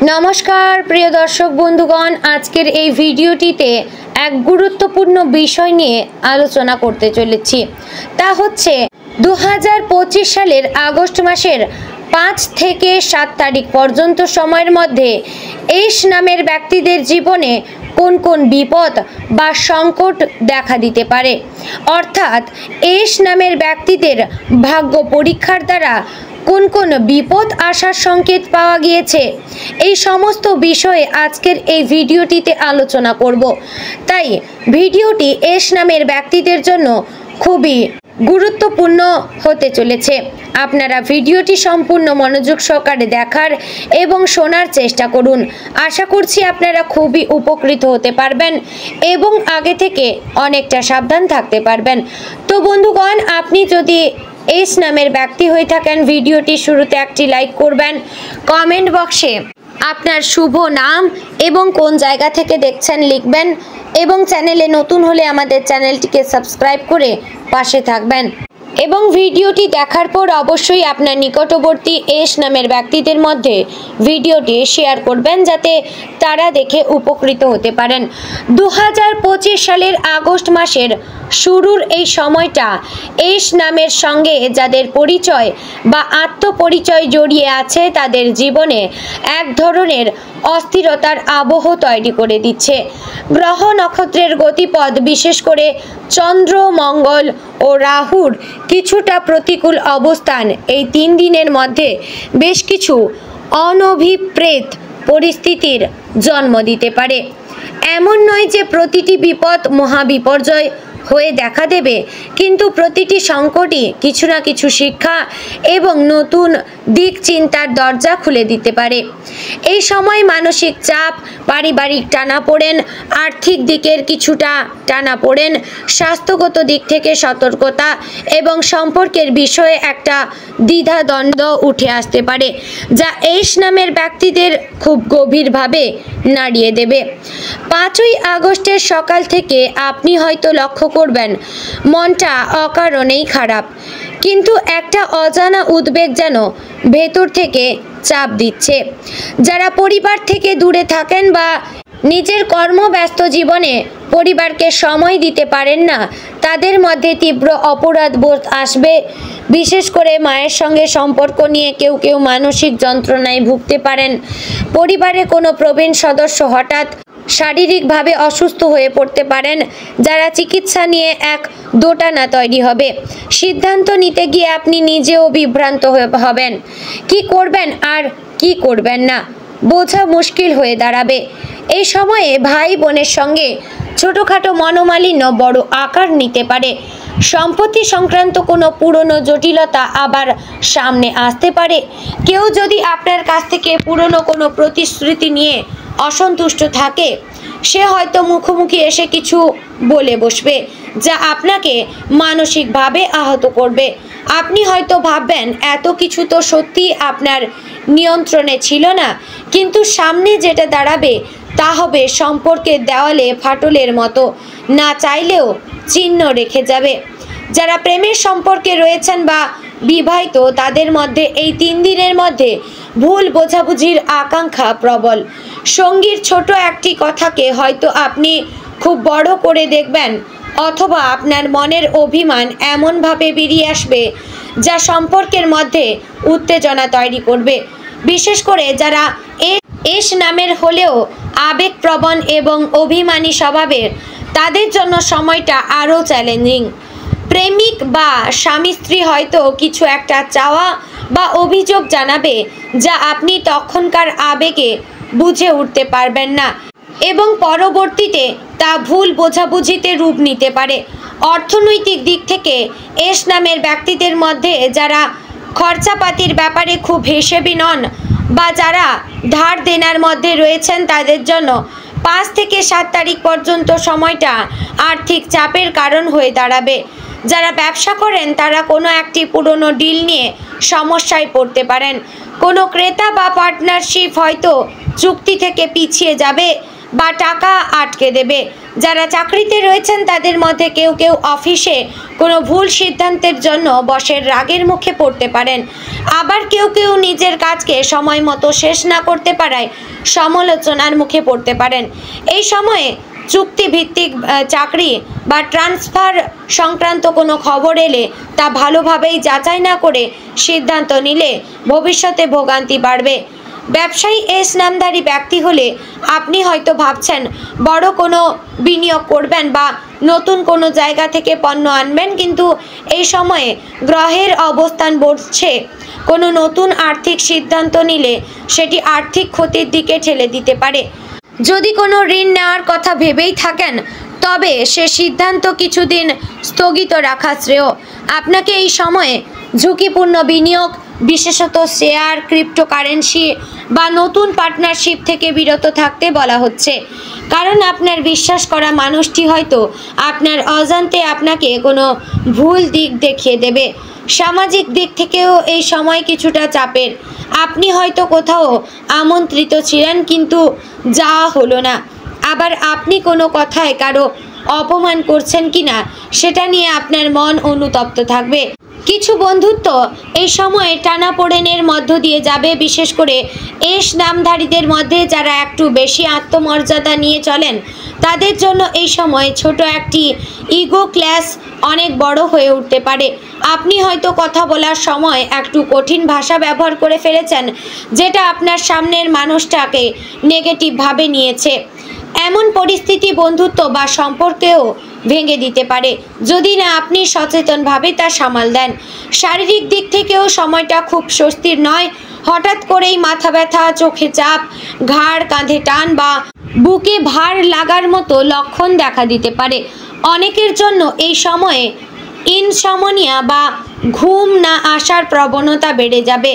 नमस्कार प्रिय दर्शक बंधुगण आजकेर এই ভিডিওটিতে এক গুরুত্বপূর্ণ বিষয় নিয়ে আলোচনা করতে চলেছি। তা হচ্ছে 2025 সালের আগস্ট মাসের 5 থেকে 7 তারিখ পর্যন্ত সময়ের মধ্যে এস নামের ব্যক্তিদের জীবনে কোন কোন বিপদ বা সংকট দেখা দিতে পারে, অর্থাৎ এস নামের ব্যক্তিদের ভাগ্য পরীক্ষার দ্বারা কোন কোন বিপদ আসার সংকেত পাওয়া গিয়েছে, এই সমস্ত বিষয়ে আজকের এই ভিডিওটিতে আলোচনা করব। তাই ভিডিওটি এস নামের ব্যক্তিদের জন্য খুবই গুরুত্বপূর্ণ হতে চলেছে। আপনারা ভিডিওটি সম্পূর্ণ মনোযোগ সহকারে দেখার এবং শোনার চেষ্টা করুন। আশা করছি আপনারা খুবই উপকৃত হতে পারবেন এবং আগে থেকে অনেকটা সাবধান থাকতে পারবেন। তো বন্ধুগণ, আপনি যদি এস নামের ব্যক্তি হয়ে থাকেন, ভিডিওটি শুরুতে একটি লাইক করবেন, কমেন্ট বক্সে আপনার শুভ নাম এবং কোন জায়গা থেকে দেখছেন লিখবেন এবং চ্যানেলে নতুন হলে আমাদের চ্যানেলটিকে সাবস্ক্রাইব করে পাশে থাকবেন এবং ভিডিওটি দেখার পর অবশ্যই আপনার নিকটবর্তী এস নামের ব্যক্তিদের মধ্যে ভিডিওটি শেয়ার করবেন যাতে তারা দেখে উপকৃত হতে পারেন। 2025 সালের আগস্ট মাসের শুরুর এই সময়টা এস নামের সঙ্গে যাদের পরিচয় বা আত্মপরিচয় জড়িয়ে আছে তাদের জীবনে এক ধরনের অস্থিরতার আবহ তৈরি করে দিচ্ছে। গ্রহ নক্ষত্রের গতিপথ, বিশেষ করে চন্দ্র, মঙ্গল ও রাহুর কিছুটা প্রতিকূল অবস্থান এই 3 দিনের মধ্যে বেশ কিছু অনভিপ্রেত পরিস্থিতির জন্ম দিতে পারে। এমন নয় যে প্রতিটি বিপদ মহাবিপর্যয় হয়ে দেখা দেবে, কিন্তু প্রতিটি সংকটই কিছু না কিছু শিক্ষা এবং নতুন দিক চিন্তার দরজা খুলে দিতে পারে। এই সময় মানসিক চাপ, পারিবারিক টানাপোড়েন, আর্থিক দিকের কিছুটা টানাপোড়েন, স্বাস্থ্যগত দিক থেকে সতর্কতা এবং সম্পর্কের বিষয়ে একটা দ্বিধাদ্বন্দ্ব উঠে আসতে পারে, যা এস নামের ব্যক্তিদের খুব গভীরভাবে নাড়িয়ে দেবে। 5ই আগস্টের সকাল থেকে আপনি হয়তো লক্ষ্য করবেন মনটা অকারণেই খারাপ, কিন্তু একটা অজানা উদ্বেগ যেন ভেতর থেকে চাপ দিচ্ছে। যারা পরিবার থেকে দূরে থাকেন বা নিজের কর্মব্যস্ত জীবনে পরিবারকে সময় দিতে পারেন না, তাদের মধ্যে তীব্র অপরাধ বোধ আসবে। বিশেষ করে মায়ের সঙ্গে সম্পর্ক নিয়ে কেউ কেউ মানসিক যন্ত্রণায় ভুগতে পারেন। পরিবারে কোনো প্রবীণ সদস্য হঠাৎ শারীরিকভাবে অসুস্থ হয়ে পড়তে পারেন, যারা চিকিৎসা নিয়ে এক দোটানা তৈরি হবে। সিদ্ধান্ত নিতে গিয়ে আপনি নিজেও বিভ্রান্ত হবেন। কি করবেন আর কি করবেন না বোঝা মুশকিল হয়ে দাঁড়াবে। এই সময়ে ভাই বোনের সঙ্গে ছোটোখাটো মনোমালিন্য বড় আকার নিতে পারে। সম্পত্তি সংক্রান্ত কোনো পুরনো জটিলতা আবার সামনে আসতে পারে। কেউ যদি আপনার কাছ থেকে পুরনো কোনো প্রতিশ্রুতি নিয়ে অসন্তুষ্ট থাকে, সে হয়তো মুখোমুখি এসে কিছু বলে বসবে যা আপনাকে মানসিকভাবে আহত করবে। আপনি হয়তো ভাববেন এত কিছু তো সত্যি আপনার নিয়ন্ত্রণে ছিল না, কিন্তু সামনে যেটা দাঁড়াবে তা হবে সম্পর্কের দেওয়ালে ফাটলের মতো, না চাইলেও চিহ্ন রেখে যাবে। যারা প্রেমের সম্পর্কে রয়েছেন বা বিবাহিত, তাদের মধ্যে এই 3 দিনের মধ্যে ভুল বোঝাবুঝির আকাঙ্ক্ষা প্রবল। সঙ্গীর ছোট একটি কথাকে হয়তো আপনি খুব বড় করে দেখবেন, অথবা আপনার মনের অভিমান এমনভাবে বেরিয়ে আসবে যা সম্পর্কের মধ্যে উত্তেজনা তৈরি করবে। বিশেষ করে যারা এস নামের হলেও আবেগপ্রবণ এবং অভিমানী স্বভাবের, তাদের জন্য সময়টা আরও চ্যালেঞ্জিং। প্রেমিক বা স্বামী স্ত্রী হয়তো কিছু একটা চাওয়া বা অভিযোগ জানাবে যা আপনি তখনকার আবেগে বুঝে উঠতে পারবেন না এবং পরবর্তীতে তা ভুল বোঝাবুঝিতে রূপ নিতে পারে। অর্থনৈতিক দিক থেকে এস নামের ব্যক্তিদের মধ্যে যারা খরচাপাতির ব্যাপারে খুব হিসেবি নন বা যারা ধার দেনার মধ্যে রয়েছেন, তাদের জন্য 5 থেকে 7 তারিখ পর্যন্ত সময়টা আর্থিক চাপের কারণ হয়ে দাঁড়াবে। যারা ব্যবসা করেন তারা কোনো একটি পুরনো ডিল নিয়ে সমস্যায় পড়তে পারেন। কোনো ক্রেতা বা পার্টনারশিপ হয়তো চুক্তি থেকে পিছিয়ে যাবে বা টাকা আটকে দেবে। যারা চাকরিতে রয়েছেন তাদের মধ্যে কেউ কেউ অফিসে কোনো ভুল সিদ্ধান্তের জন্য বসের রাগের মুখে পড়তে পারেন। আবার কেউ কেউ নিজের কাজকে সময় মতো শেষ না করতে পারায় সমালোচনার মুখে পড়তে পারেন। এই সময়ে চুক্তিভিত্তিক চাকরি বা ট্রান্সফার সংক্রান্ত কোনো খবর এলে তা ভালোভাবেই যাচাই না করে সিদ্ধান্ত নিলে ভবিষ্যতে ভোগান্তি বাড়বে। ব্যবসায়ী এস নামধারী ব্যক্তি হলে আপনি হয়তো ভাবছেন বড় কোনো বিনিয়োগ করবেন বা নতুন কোনো জায়গা থেকে পণ্য আনবেন, কিন্তু এই সময়ে গ্রহের অবস্থান বলছে কোনো নতুন আর্থিক সিদ্ধান্ত নিলে সেটি আর্থিক ক্ষতির দিকে ঠেলে দিতে পারে। যদি কোনো ঋণ নেওয়ার কথা ভেবেই থাকেন তবে সে সিদ্ধান্ত কিছুদিন স্থগিত রাখা শ্রেয়। আপনাকে এই সময়ে ঝুঁকিপূর্ণ বিনিয়োগ, বিশেষত শেয়ার, ক্রিপ্টোকারেন্সি বা নতুন পার্টনারশিপ থেকে বিরত থাকতে বলা হচ্ছে, কারণ আপনার বিশ্বাস করা মানুষটি হয়তো আপনার অজান্তে আপনাকে কোনো ভুল দিক দেখিয়ে দেবে। সামাজিক দিক থেকেও এই সময় কিছুটা চাপের। আপনি হয়তো কোথাও আমন্ত্রিত ছিলেন কিন্তু যাওয়া হলো না। আবার আপনি কোনো কথায় কারো অপমান করছেন কিনা সেটা নিয়ে আপনার মন অনুতপ্ত থাকবে। কিছু বন্ধুত্ব এই সময়ে টানাপোড়েনের মধ্য দিয়ে যাবে, বিশেষ করে এস নামধারীদের মধ্যে যারা একটু বেশি আত্মমর্যাদা নিয়ে চলেন তাদের জন্য এই সময়ে ছোট একটি ইগো ক্ল্যাশ অনেক বড় হয়ে উঠতে পারে। আপনি হয়তো কথা বলার সময় একটু কঠিন ভাষা ব্যবহার করে ফেলেছেন, যেটা আপনার সামনের মানুষটাকে নেগেটিভভাবে নিয়েছে। এমন পরিস্থিতি বন্ধুত্ব বা সম্পর্কেও ভেঙে দিতে পারে যদি না আপনি সচেতনভাবে তা সামাল দেন। শারীরিক দিক থেকেও সময়টা খুব স্বস্তির নয়। হঠাৎ করেই মাথা ব্যথা, চোখে চাপ, ঘাড় কাঁধে টান বা বুকে ভার লাগার মতো লক্ষণ দেখা দিতে পারে। অনেকের জন্য এই সময়ে ইনসমনিয়া বা ঘুম না আসার প্রবণতা বেড়ে যাবে,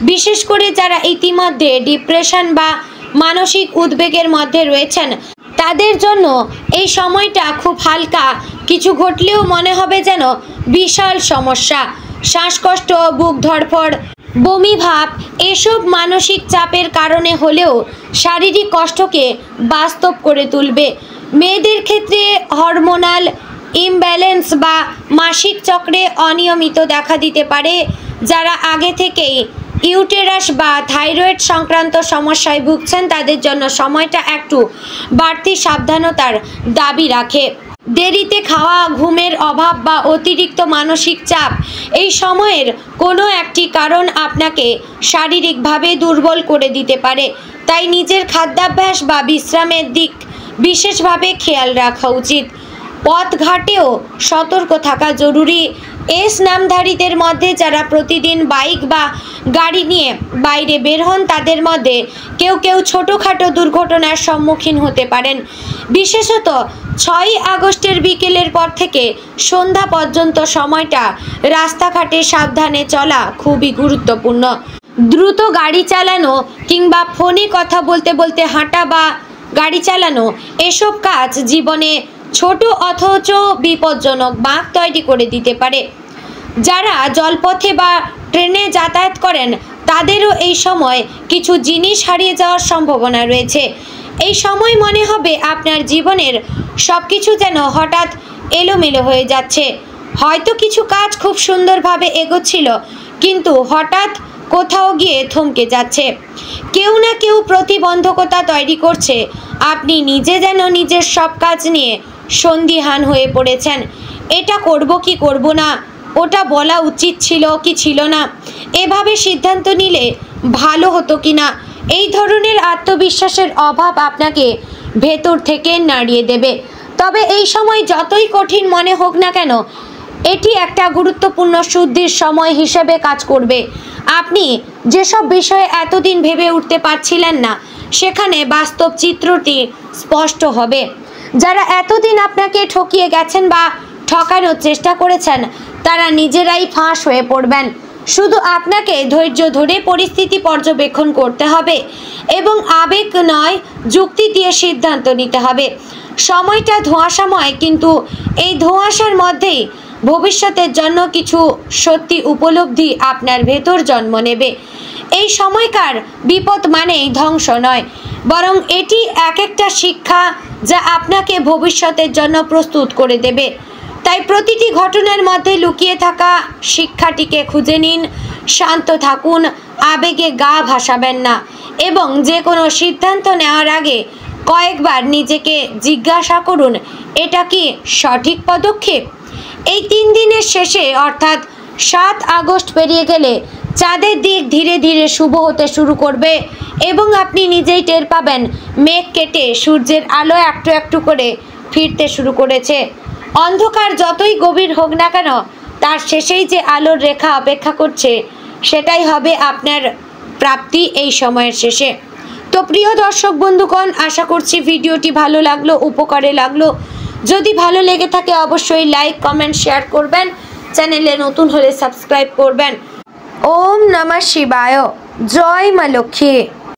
বিশেষ করে যারা ইতিমধ্যে ডিপ্রেশন বা মানসিক উদ্বেগের মধ্যে রয়েছেন তাদের জন্য এই সময়টা খুব হালকা। কিছু ঘটলেও মনে হবে যেন বিশাল সমস্যা। শ্বাসকষ্ট, বুক ধড়ফড়, বমি ভাব এসব মানসিক চাপের কারণে হলেও শারীরিক কষ্টকে বাস্তব করে তুলবে। মেয়েদের ক্ষেত্রে হরমোনাল ইমব্যালেন্স বা মাসিক চক্রে অনিয়মিত দেখা দিতে পারে। যারা আগে থেকেই ইউটেরাস বা থাইরয়েড সংক্রান্ত সমস্যায় ভুগছেন তাদের জন্য সময়টা একটু বাড়তি সাবধানতার দাবি রাখে। দেরিতে খাওয়া, ঘুমের অভাব বা অতিরিক্ত মানসিক চাপ এই সময়ের কোনো একটি কারণ আপনাকে শারীরিকভাবে দুর্বল করে দিতে পারে। তাই নিজের খাদ্যাভ্যাস বা বিশ্রামের দিক বিশেষভাবে খেয়াল রাখা উচিত। পথঘাটেও সতর্ক থাকা জরুরি। এস নামধারীদের মধ্যে যারা প্রতিদিন বাইক বা গাড়ি নিয়ে বাইরে বের হন তাদের মধ্যে কেউ কেউ ছোটোখাটো দুর্ঘটনার সম্মুখীন হতে পারেন। বিশেষত 6 আগস্টের বিকেলের পর থেকে সন্ধ্যা পর্যন্ত সময়টা রাস্তাঘাটে সাবধানে চলা খুবই গুরুত্বপূর্ণ। দ্রুত গাড়ি চালানো কিংবা ফোনে কথা বলতে বলতে হাঁটা বা গাড়ি চালানো এসব কাজ জীবনে ছোট অথচ বিপজ্জনক বাঁক তৈরি করে দিতে পারে। যারা জলপথে বা ট্রেনে যাতায়াত করেন তাদেরও এই সময় কিছু জিনিস হারিয়ে যাওয়ার সম্ভাবনা রয়েছে। এই সময় মনে হবে আপনার জীবনের সব কিছু যেন হঠাৎ এলোমেলো হয়ে যাচ্ছে। হয়তো কিছু কাজ খুব সুন্দরভাবে এগোচ্ছিল কিন্তু হঠাৎ কোথাও গিয়ে থমকে যাচ্ছে। কেউ না কেউ প্রতিবন্ধকতা তৈরি করছে। আপনি নিজে যেন নিজের সব কাজ নিয়ে সন্দিহান হয়ে পড়েছেন। এটা করব কি করব না, ওটা বলা উচিত ছিল কি ছিল না, এভাবে সিদ্ধান্ত নিলে ভালো হতো কি না। এই ধরনের আত্মবিশ্বাসের অভাব আপনাকে ভেতর থেকে নাড়িয়ে দেবে। তবে এই সময় যতই কঠিন মনে হোক না কেন এটি একটা গুরুত্বপূর্ণ শুদ্ধির সময় হিসেবে কাজ করবে। আপনি যেসব বিষয়ে এতদিন ভেবে উঠতে পারছিলেন না সেখানে বাস্তব চিত্রটি স্পষ্ট হবে। যারা এতদিন আপনাকে ঠকিয়ে গেছেন বা ঠকানোর চেষ্টা করেছেন তারা নিজেরাই ফাঁস হয়ে পড়বেন। শুধু আপনাকে ধৈর্য ধরে পরিস্থিতি পর্যবেক্ষণ করতে হবে এবং আবেগ নয় যুক্তি দিয়ে সিদ্ধান্ত নিতে হবে। সময়টা ধোঁয়াশাময়, কিন্তু এই ধোঁয়াশার মধ্যেই ভবিষ্যতের জন্য কিছু সত্যি উপলব্ধি আপনার ভেতর জন্ম নেবে। এই সময়কার বিপদ মানেই ধ্বংস নয়, বরং এটি এক একটা শিক্ষা যা আপনাকে ভবিষ্যতের জন্য প্রস্তুত করে দেবে। তাই প্রতিটি ঘটনার মধ্যে লুকিয়ে থাকা শিক্ষাটিকে খুঁজে নিন, শান্ত থাকুন, আবেগে গা ভাসাবেন না এবং যে কোনো সিদ্ধান্ত নেওয়ার আগে কয়েকবার নিজেকে জিজ্ঞাসা করুন, এটা কি সঠিক পদক্ষেপ? এই 3 দিনের শেষে অর্থাৎ 7 আগস্ট পেরিয়ে গেলে চাঁদের দিক ধীরে ধীরে শুভ হতে শুরু করবে এবং আপনি নিজেই টের পাবেন মেঘ কেটে সূর্যের আলো একটু একটু করে ফিরতে শুরু করেছে। অন্ধকার যতই গভীর হোক না কেন, তার শেষেই যে আলোর রেখা অপেক্ষা করছে সেটাই হবে আপনার প্রাপ্তি এই সময়ের শেষে। তো প্রিয় দর্শক বন্ধুগণ, আশা করছি ভিডিওটি ভালো লাগলো, উপকারে লাগলো। যদি ভালো লেগে থাকে অবশ্যই লাইক, কমেন্ট, শেয়ার করবেন। চ্যানেলে নতুন হলে সাবস্ক্রাইব করবেন। ওম নমঃ শিবায়। জয় মা লক্ষ্মী।